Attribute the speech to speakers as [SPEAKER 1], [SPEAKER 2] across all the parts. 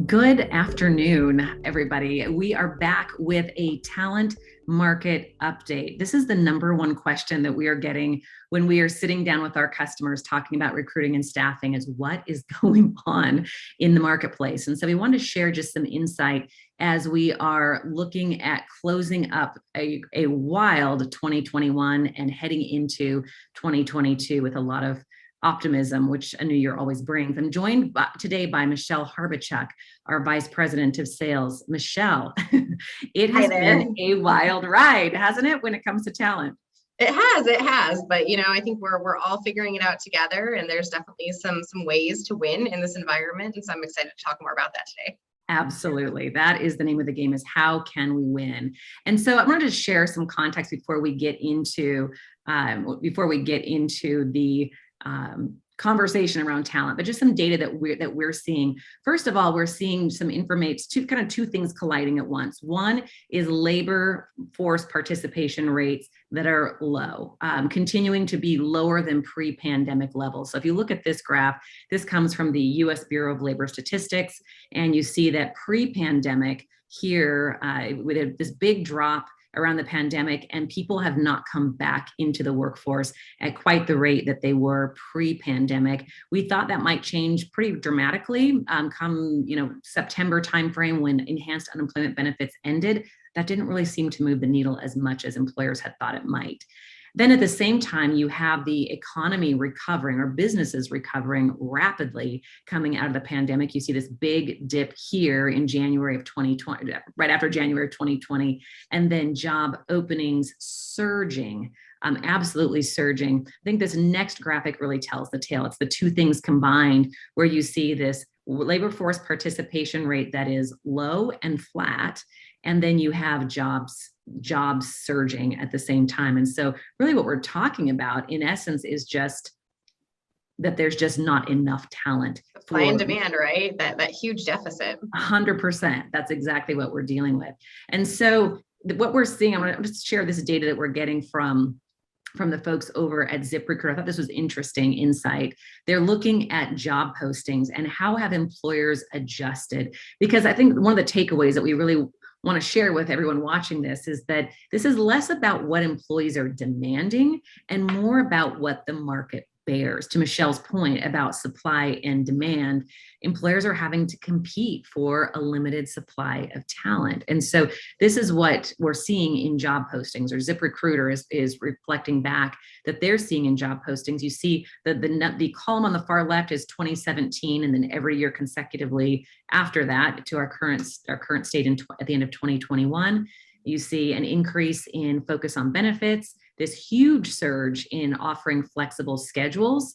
[SPEAKER 1] Good afternoon, everybody. We are back with a talent market update. This is the number one question that we are getting when we are sitting down with our customers talking about recruiting and staffing is what is going on in the marketplace. And so we want to share just some insight as we are looking at closing up a wild 2021 and heading into 2022 with a lot of optimism, which a new year always brings. I'm joined today by Michelle Harbachuk, our Vice President of Sales. Michelle, it
[SPEAKER 2] Hi
[SPEAKER 1] has
[SPEAKER 2] there.
[SPEAKER 1] been a wild ride, hasn't it, when it comes to talent?
[SPEAKER 2] It has, but I think we're all figuring it out together, and there's definitely some ways to win in this environment, and so I'm excited to talk more about that today.
[SPEAKER 1] Absolutely. That is the name of the game, is how can we win? And so I wanted to share some context before we get into the conversation around talent, but just some data that we're seeing. First of all, we're seeing some information, two things colliding at once. One is labor force participation rates that are low, continuing to be lower than pre-pandemic levels. So if you look at this graph, this comes from the U.S. Bureau of Labor Statistics, and you see that pre-pandemic here, with this big drop around the pandemic, and people have not come back into the workforce at quite the rate that they were pre-pandemic. We thought that might change pretty dramatically come September timeframe when enhanced unemployment benefits ended. That didn't really seem to move the needle as much as employers had thought it might. Then at the same time, you have the economy recovering, or businesses recovering rapidly coming out of the pandemic. You see this big dip here in January of 2020, right after January of 2020, and then job openings surging, absolutely surging. I think this next graphic really tells the tale. It's the two things combined where you see this labor force participation rate that is low and flat, and then you have jobs surging at the same time. And so really what we're talking about in essence is just that there's just not enough talent.
[SPEAKER 2] Supply and demand, right? That huge deficit.
[SPEAKER 1] 100%. That's exactly what we're dealing with. And so what we're seeing, I'm going to just share this data that we're getting from the folks over at ZipRecruiter. I thought this was interesting insight. They're looking at job postings and how have employers adjusted, because I think one of the takeaways that we really want to share with everyone watching this is that this is less about what employees are demanding and more about what the market bears. To Michelle's point about supply and demand, employers are having to compete for a limited supply of talent. And so this is what we're seeing in job postings, or ZipRecruiter is reflecting back that they're seeing in job postings. You see the column on the far left is 2017, and then every year consecutively after that to our current state at the end of 2021. You see an increase in focus on benefits, this huge surge in offering flexible schedules,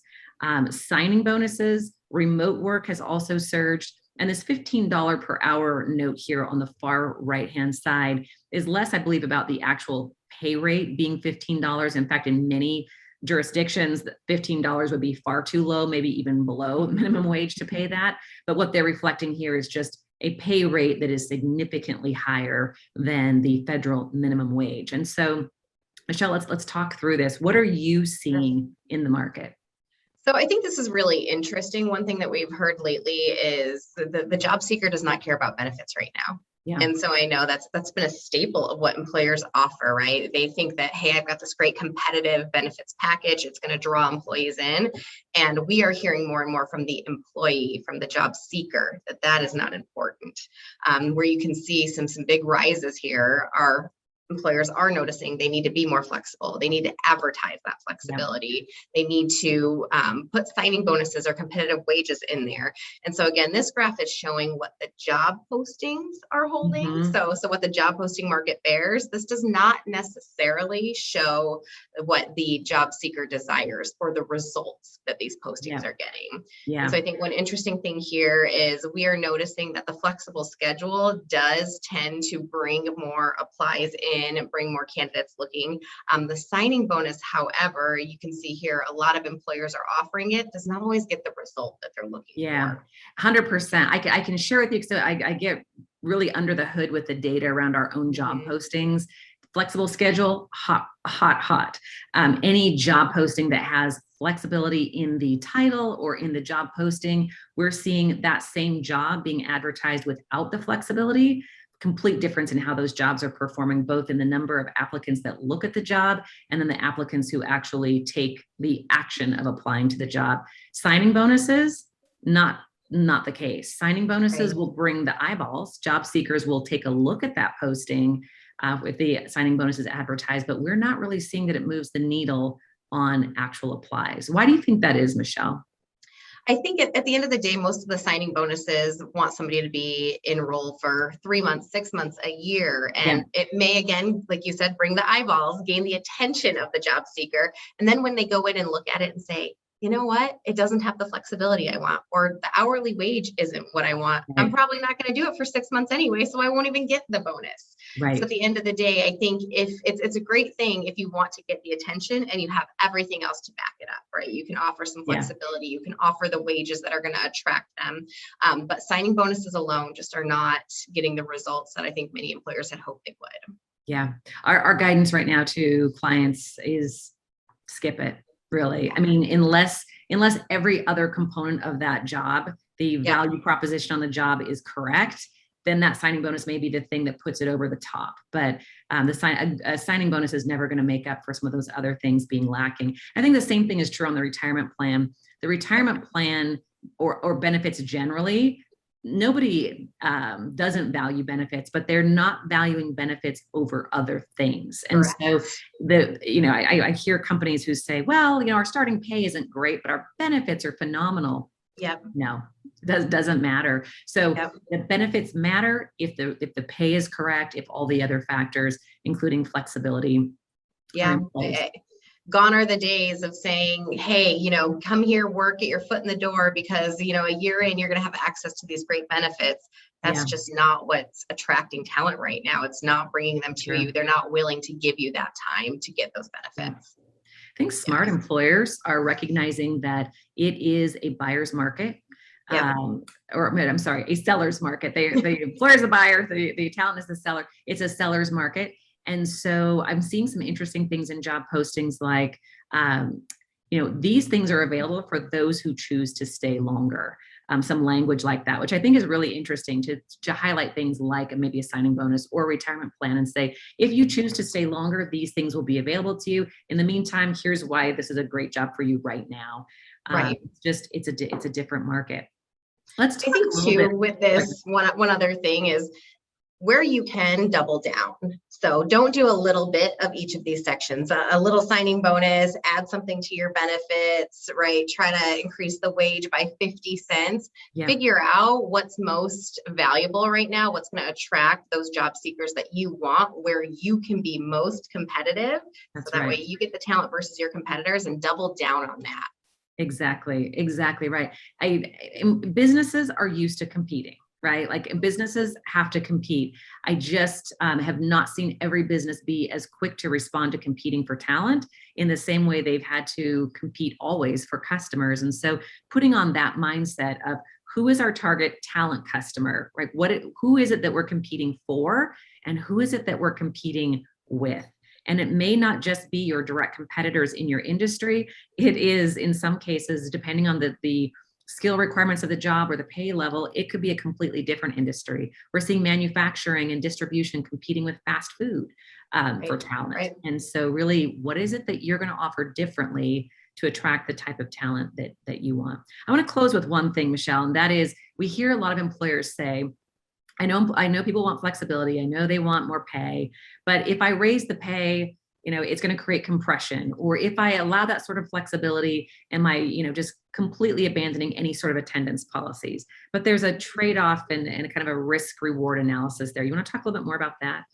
[SPEAKER 1] signing bonuses, remote work has also surged. And this $15 per hour note here on the far right-hand side is less, I believe, about the actual pay rate being $15. In fact, in many jurisdictions, $15 would be far too low, maybe even below minimum wage to pay that. But what they're reflecting here is just a pay rate that is significantly higher than the federal minimum wage. And so, Michelle, let's talk through this. What are you seeing in the market?
[SPEAKER 2] So I think this is really interesting. One thing that we've heard lately is the job seeker does not care about benefits right now.
[SPEAKER 1] Yeah.
[SPEAKER 2] And so I know that's been a staple of what employers offer, right? They think that, hey, I've got this great competitive benefits package. It's going to draw employees in. And we are hearing more and more from the employee, from the job seeker, that is not important. Where you can see some big rises here are employers are noticing they need to be more flexible. They need to advertise that flexibility. Yeah. They need to put signing bonuses or competitive wages in there. And so again, this graph is showing what the job postings are holding. Mm-hmm. So what the job posting market bears. This does not necessarily show what the job seeker desires or the results that these postings are getting. Yeah. And so I think one interesting thing here is we are noticing that the flexible schedule does tend to bring more applies in and bring more candidates looking. The signing bonus, however, you can see here, a lot of employers are offering it, does not always get the result that they're looking for.
[SPEAKER 1] 100%. I can share with you, so I get really under the hood with the data around our own job postings. Flexible schedule, hot. Any job posting that has flexibility in the title or in the job posting. We're seeing that same job being advertised without the flexibility. Complete difference in how those jobs are performing, both in the number of applicants that look at the job and then the applicants who actually take the action of applying to the job. Signing bonuses, not the case. Signing bonuses will bring the eyeballs. Job seekers will take a look at that posting with the signing bonuses advertised, but we're not really seeing that it moves the needle on actual applies. Why do you think that is, Michelle?
[SPEAKER 2] I think at the end of the day, most of the signing bonuses want somebody to be enrolled for 3 months, 6 months, a year. And it may, again, like you said, bring the eyeballs, gain the attention of the job seeker. And then when they go in and look at it and say, you know what, it doesn't have the flexibility I want, or the hourly wage isn't what I want, I'm probably not going to do it for 6 months anyway, so I won't even get the bonus.
[SPEAKER 1] Right.
[SPEAKER 2] So at the end of the day, I think if it's a great thing if you want to get the attention and you have everything else to back it up, right? You can offer some flexibility, you can offer the wages that are going to attract them. But signing bonuses alone just are not getting the results that I think many employers had hoped they would.
[SPEAKER 1] Yeah. Our guidance right now to clients is skip it. Really. I mean, unless every other component of that job, the value proposition on the job is correct, then that signing bonus may be the thing that puts it over the top. But a signing bonus is never going to make up for some of those other things being lacking. I think the same thing is true on the retirement plan. The retirement plan or benefits generally, nobody doesn't value benefits, but they're not valuing benefits over other things. And so I hear companies who say, well, our starting pay isn't great, but our benefits are phenomenal. No, doesn't matter. So the benefits matter if the pay is correct, if all the other factors, including flexibility.
[SPEAKER 2] Gone are the days of saying, hey, come here, work, get your foot in the door, because, a year in, you're going to have access to these great benefits. That's just not what's attracting talent right now. It's not bringing them to you. They're not willing to give you that time to get those benefits.
[SPEAKER 1] I think smart employers are recognizing that it is a buyer's market. A seller's market. The employer is a buyer, the talent is the seller. It's a seller's market. And so I'm seeing some interesting things in job postings like, these things are available for those who choose to stay longer. Some language like that, which I think is really interesting to highlight things like maybe a signing bonus or retirement plan and say, if you choose to stay longer, these things will be available to you. In the meantime, here's why this is a great job for you right now. It's a different market. Let's talk
[SPEAKER 2] with this. One other thing is where you can double down. So don't do a little bit of each of these sections, a little signing bonus, add something to your benefits, right? Try to increase the wage by 50 cents, figure out what's most valuable right now, what's going to attract those job seekers that you want, where you can be most competitive. So that way you get the talent versus your competitors and double down on that.
[SPEAKER 1] Exactly right. Businesses are used to competing. Right? Like businesses have to compete. I just have not seen every business be as quick to respond to competing for talent in the same way they've had to compete always for customers. And so putting on that mindset of who is our target talent customer, right? Who is it that we're competing for and who is it that we're competing with? And it may not just be your direct competitors in your industry. It is in some cases, depending on the skill requirements of the job or the pay level, it could be a completely different industry. We're seeing manufacturing and distribution competing with fast food for talent. Right. And so really, what is it that you're going to offer differently to attract the type of talent that you want? I want to close with one thing, Michelle, and that is we hear a lot of employers say, I know people want flexibility. I know they want more pay, but if I raise the pay, it's going to create compression. Or if I allow that sort of flexibility, am I, just completely abandoning any sort of attendance policies? But there's a trade-off and kind of a risk-reward analysis there. You want to talk a little bit more about that?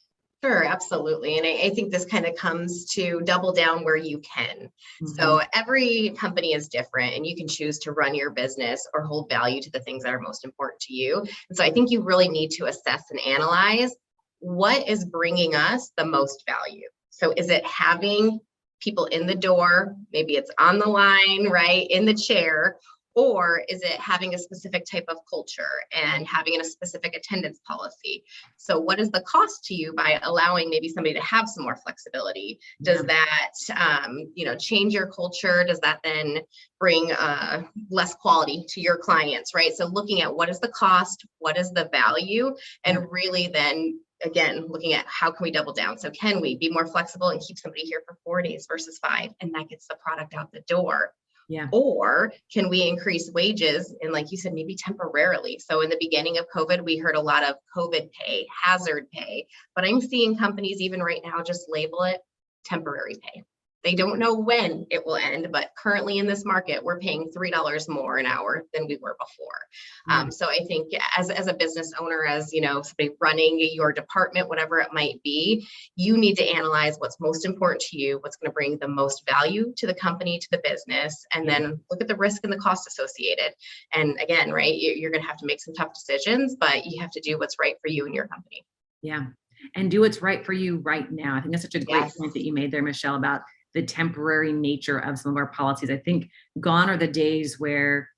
[SPEAKER 2] Sure, absolutely. And I think this kind of comes to double down where you can. So every company is different and you can choose to run your business or hold value to the things that are most important to you. And so I think you really need to assess and analyze what is bringing us the most value. So is it having people in the door? Maybe it's on the line, right, in the chair, Or is it having a specific type of culture and having a specific attendance policy? So what is the cost to you by allowing maybe somebody to have some more flexibility? Does that, change your culture? Does that then bring less quality to your clients, right? So looking at what is the cost, what is the value, and really then again, looking at how can we double down? So can we be more flexible and keep somebody here for 4 days versus 5, and that gets the product out the door?
[SPEAKER 1] Yeah.
[SPEAKER 2] Or can we increase wages? And like you said, maybe temporarily. So in the beginning of COVID, we heard a lot of COVID pay, hazard pay, but I'm seeing companies even right now just label it temporary pay. They don't know when it will end, but currently in this market, we're paying $3 more an hour than we were before. So I think as a business owner, as somebody running your department, whatever it might be, you need to analyze what's most important to you, what's going to bring the most value to the company, to the business, and then look at the risk and the cost associated. And again, right, you're going to have to make some tough decisions, but you have to do what's right for you and your company.
[SPEAKER 1] Yeah. And do what's right for you right now. I think that's such a great point that you made there, Michelle, about the temporary nature of some of our policies. I think gone are the days where,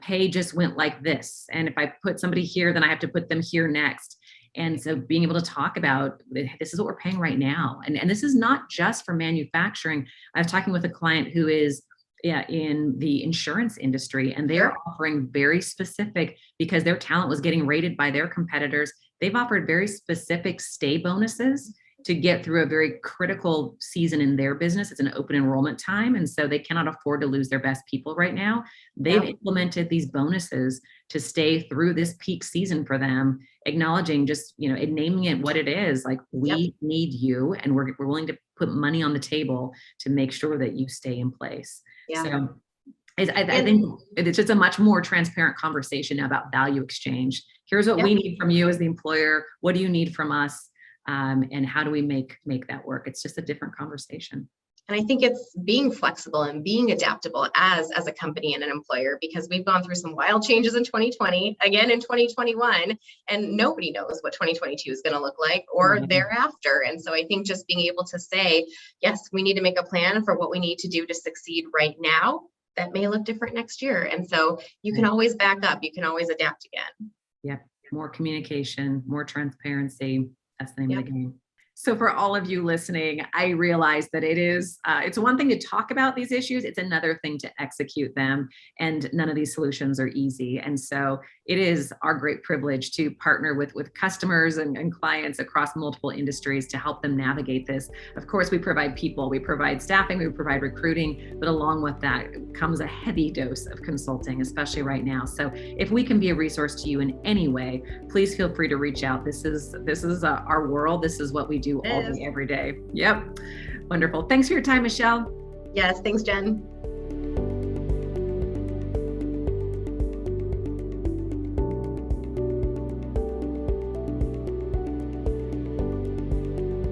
[SPEAKER 1] pay just went like this. And if I put somebody here, then I have to put them here next. And so being able to talk about this is what we're paying right now. And this is not just for manufacturing. I was talking with a client who is in the insurance industry, and they're offering very specific, because their talent was getting rated by their competitors. They've offered very specific stay bonuses to get through a very critical season in their business. It's an open enrollment time. And so they cannot afford to lose their best people right now. They've implemented these bonuses to stay through this peak season for them, acknowledging just, and naming it what it is. Like, we need you, and we're willing to put money on the table to make sure that you stay in place. So I think it's just a much more transparent conversation now about value exchange. Here's what we need from you as the employer. What do you need from us? And how do we make that work? It's just a different conversation.
[SPEAKER 2] And I think it's being flexible and being adaptable as a company and an employer, because we've gone through some wild changes in 2020, again in 2021, and nobody knows what 2022 is going to look like or thereafter. And so I think just being able to say, yes, we need to make a plan for what we need to do to succeed right now. That may look different next year. And so you can always back up. You can always adapt again.
[SPEAKER 1] Yep. More communication, more transparency. That's the name of the game. So for all of you listening, I realize that it's one thing to talk about these issues. It's another thing to execute them. And none of these solutions are easy. And so it is our great privilege to partner with customers and clients across multiple industries to help them navigate this. Of course, we provide people, we provide staffing, we provide recruiting, but along with that comes a heavy dose of consulting, especially right now. So if we can be a resource to you in any way, please feel free to reach out. This is our world. This is what we do all day, every day. Yep. Wonderful. Thanks for your time, Michelle.
[SPEAKER 2] Yes. Thanks, Jen.